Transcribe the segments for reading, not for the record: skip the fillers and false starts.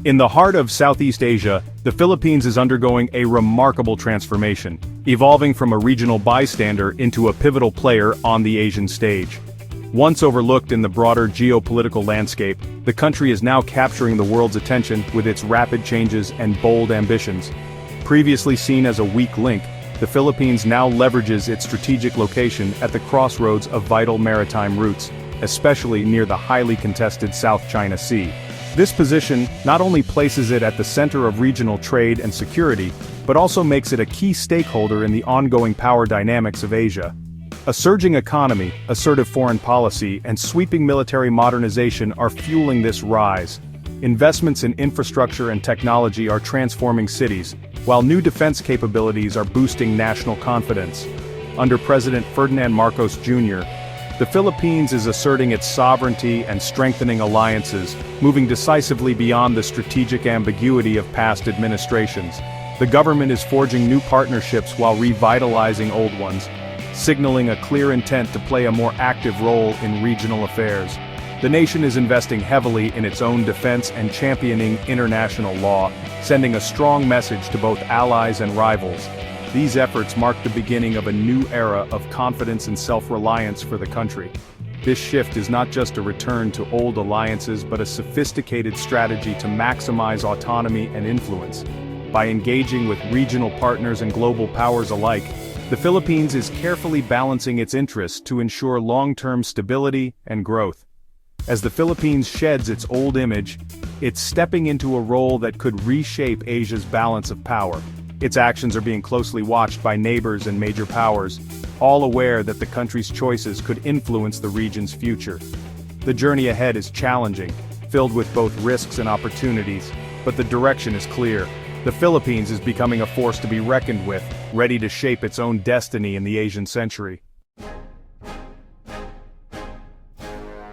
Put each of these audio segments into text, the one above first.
In the heart of Southeast Asia, the Philippines is undergoing a remarkable transformation, evolving from a regional bystander into a pivotal player on the Asian stage. Once overlooked in the broader geopolitical landscape, the country is now capturing the world's attention with its rapid changes and bold ambitions. Previously seen as a weak link, the Philippines now leverages its strategic location at the crossroads of vital maritime routes, especially near the highly contested South China Sea. This position not only places it at the center of regional trade and security, but also makes it a key stakeholder in the ongoing power dynamics of Asia. A surging economy, assertive foreign policy, and sweeping military modernization are fueling this rise. Investments in infrastructure and technology are transforming cities, while new defense capabilities are boosting national confidence. Under President Ferdinand Marcos Jr., the Philippines is asserting its sovereignty and strengthening alliances, moving decisively beyond the strategic ambiguity of past administrations. The government is forging new partnerships while revitalizing old ones, signaling a clear intent to play a more active role in regional affairs. The nation is investing heavily in its own defense and championing international law, sending a strong message to both allies and rivals. These efforts mark the beginning of a new era of confidence and self-reliance for the country. This shift is not just a return to old alliances but a sophisticated strategy to maximize autonomy and influence. By engaging with regional partners and global powers alike, the Philippines is carefully balancing its interests to ensure long-term stability and growth. As the Philippines sheds its old image, it's stepping into a role that could reshape Asia's balance of power. Its actions are being closely watched by neighbors and major powers, all aware that the country's choices could influence the region's future. The journey ahead is challenging, filled with both risks and opportunities, but the direction is clear. The Philippines is becoming a force to be reckoned with, ready to shape its own destiny in the Asian century.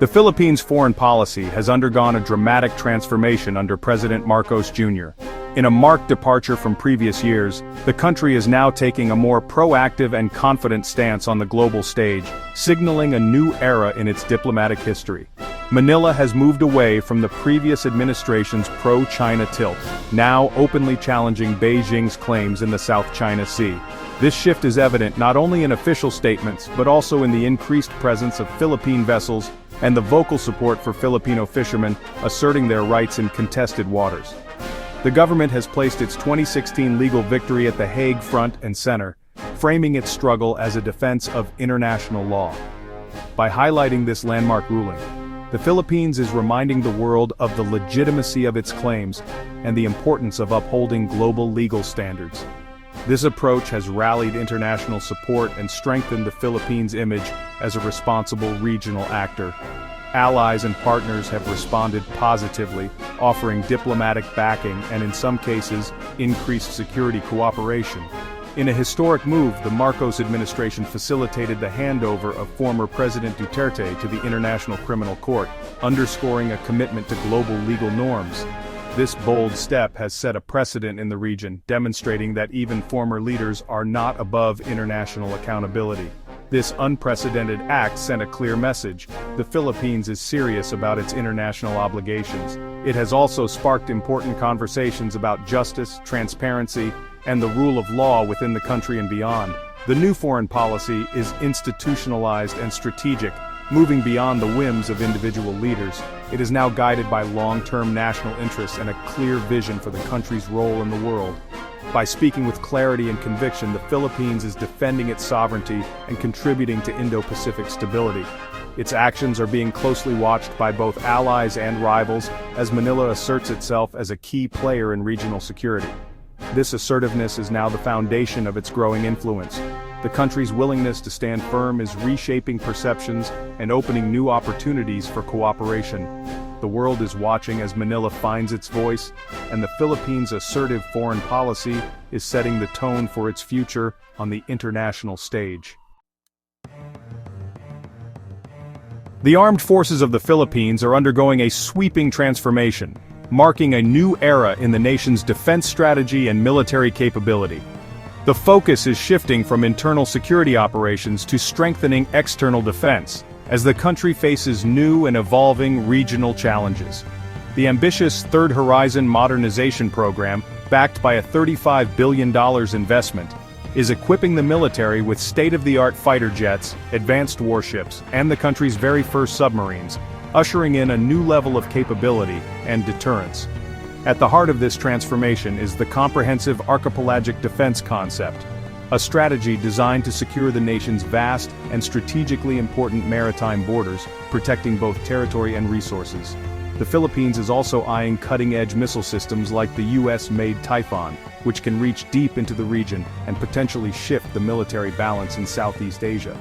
The Philippines' foreign policy has undergone a dramatic transformation under President Marcos Jr. In a marked departure from previous years, the country is now taking a more proactive and confident stance on the global stage, signaling a new era in its diplomatic history. Manila has moved away from the previous administration's pro-China tilt, now openly challenging Beijing's claims in the South China Sea. This shift is evident not only in official statements but also in the increased presence of Philippine vessels and the vocal support for Filipino fishermen asserting their rights in contested waters. The government has placed its 2016 legal victory at The Hague front and center, framing its struggle as a defense of international law. By highlighting this landmark ruling, the Philippines is reminding the world of the legitimacy of its claims and the importance of upholding global legal standards. This approach has rallied international support and strengthened the Philippines' image as a responsible regional actor. Allies and partners have responded positively, offering diplomatic backing and in some cases, increased security cooperation. In a historic move, the Marcos administration facilitated the handover of former President Duterte to the International Criminal Court, underscoring a commitment to global legal norms. This bold step has set a precedent in the region, demonstrating that even former leaders are not above international accountability. This unprecedented act sent a clear message: the Philippines is serious about its international obligations. It has also sparked important conversations about justice, transparency, and the rule of law within the country and beyond. The new foreign policy is institutionalized and strategic, moving beyond the whims of individual leaders. It is now guided by long-term national interests and a clear vision for the country's role in the world. By speaking with clarity and conviction, the Philippines is defending its sovereignty and contributing to Indo-Pacific stability. Its actions are being closely watched by both allies and rivals as Manila asserts itself as a key player in regional security. This assertiveness is now the foundation of its growing influence. The country's willingness to stand firm is reshaping perceptions and opening new opportunities for cooperation. The world is watching as Manila finds its voice, and the Philippines' assertive foreign policy is setting the tone for its future on the international stage. The armed forces of the Philippines are undergoing a sweeping transformation, marking a new era in the nation's defense strategy and military capability. The focus is shifting from internal security operations to strengthening external defense, as the country faces new and evolving regional challenges. The ambitious Third Horizon modernization program, backed by a $35 billion investment, is equipping the military with state-of-the-art fighter jets, advanced warships, and the country's very first submarines, ushering in a new level of capability and deterrence. At the heart of this transformation is the comprehensive archipelagic defense concept, a strategy designed to secure the nation's vast and strategically important maritime borders, protecting both territory and resources. The Philippines is also eyeing cutting-edge missile systems like the US-made Typhoon, which can reach deep into the region and potentially shift the military balance in Southeast Asia.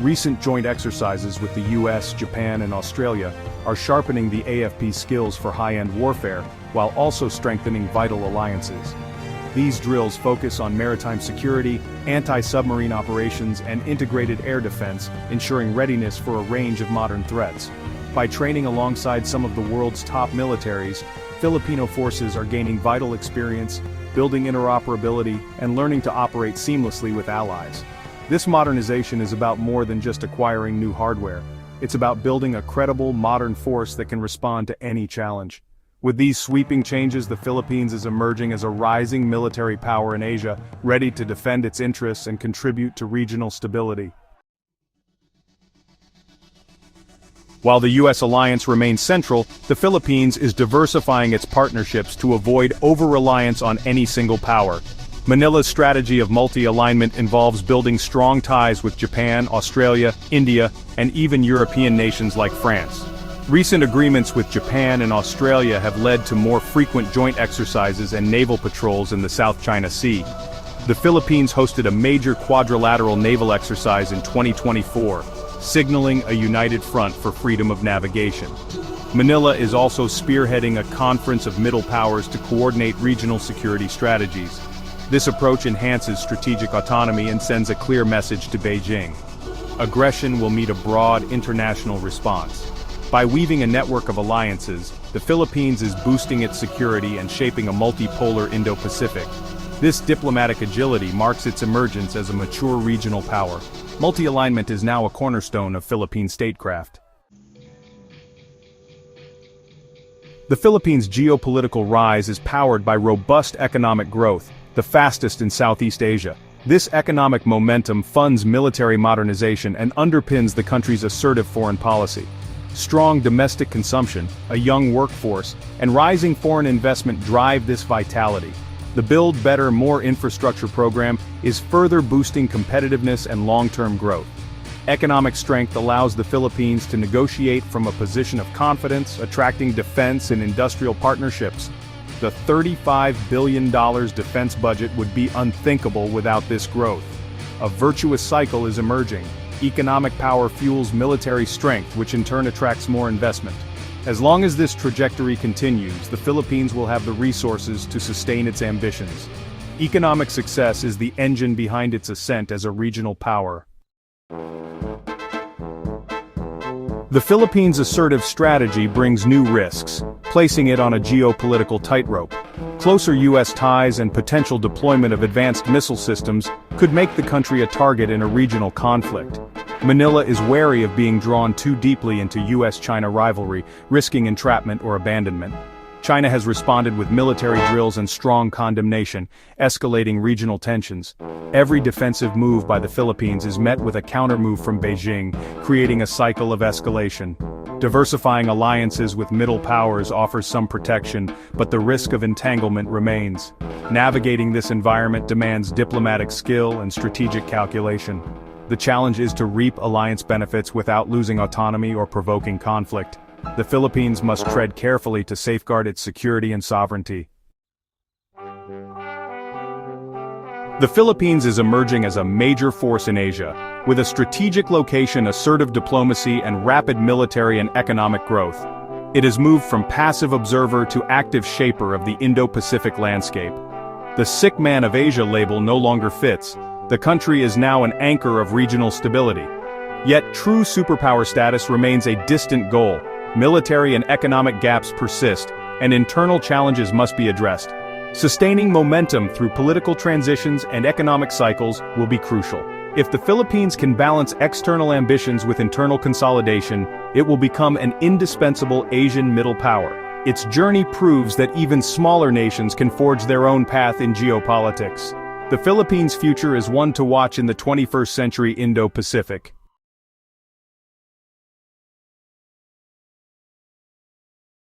Recent joint exercises with the US, Japan, and Australia are sharpening the AFP skills for high-end warfare, while also strengthening vital alliances. These drills focus on maritime security, anti-submarine operations, and integrated air defense, ensuring readiness for a range of modern threats. By training alongside some of the world's top militaries, Filipino forces are gaining vital experience, building interoperability, and learning to operate seamlessly with allies. This modernization is about more than just acquiring new hardware. It's about building a credible, modern force that can respond to any challenge. With these sweeping changes, the Philippines is emerging as a rising military power in Asia, ready to defend its interests and contribute to regional stability. While the U.S. alliance remains central, the Philippines is diversifying its partnerships to avoid over-reliance on any single power. Manila's strategy of multi-alignment involves building strong ties with Japan, Australia, India, and even European nations like France. Recent agreements with Japan and Australia have led to more frequent joint exercises and naval patrols in the South China Sea. The Philippines hosted a major quadrilateral naval exercise in 2024, signaling a united front for freedom of navigation. Manila is also spearheading a conference of middle powers to coordinate regional security strategies. This approach enhances strategic autonomy and sends a clear message to Beijing. Aggression will meet a broad international response. By weaving a network of alliances, the Philippines is boosting its security and shaping a multipolar Indo-Pacific. This diplomatic agility marks its emergence as a mature regional power. Multi-alignment is now a cornerstone of Philippine statecraft. The Philippines' geopolitical rise is powered by robust economic growth, the fastest in Southeast Asia. This economic momentum funds military modernization and underpins the country's assertive foreign policy. Strong domestic consumption, a young workforce, and rising foreign investment drive this vitality. The Build Better, More infrastructure program is further boosting competitiveness and long-term growth. Economic strength allows the Philippines to negotiate from a position of confidence, attracting defense and industrial partnerships. The $35 billion defense budget would be unthinkable without this growth. A virtuous cycle is emerging. Economic power fuels military strength, which in turn attracts more investment. As long as this trajectory continues, the Philippines will have the resources to sustain its ambitions. Economic success is the engine behind its ascent as a regional power. The Philippines' assertive strategy brings new risks, placing it on a geopolitical tightrope. Closer U.S. ties and potential deployment of advanced missile systems could make the country a target in a regional conflict. Manila is wary of being drawn too deeply into U.S.-China rivalry, risking entrapment or abandonment. China has responded with military drills and strong condemnation, escalating regional tensions. Every defensive move by the Philippines is met with a countermove from Beijing, creating a cycle of escalation. Diversifying alliances with middle powers offers some protection, but the risk of entanglement remains. Navigating this environment demands diplomatic skill and strategic calculation. The challenge is to reap alliance benefits without losing autonomy or provoking conflict. The Philippines must tread carefully to safeguard its security and sovereignty. The Philippines is emerging as a major force in Asia, with a strategic location, assertive diplomacy, and rapid military and economic growth. It has moved from passive observer to active shaper of the Indo-Pacific landscape. The sick man of Asia label no longer fits. The country is now an anchor of regional stability. Yet true superpower status remains a distant goal. Military and economic gaps persist, and internal challenges must be addressed. Sustaining momentum through political transitions and economic cycles will be crucial. If the Philippines can balance external ambitions with internal consolidation, it will become an indispensable Asian middle power. Its journey proves that even smaller nations can forge their own path in geopolitics. The Philippines' future is one to watch in the 21st century Indo-Pacific.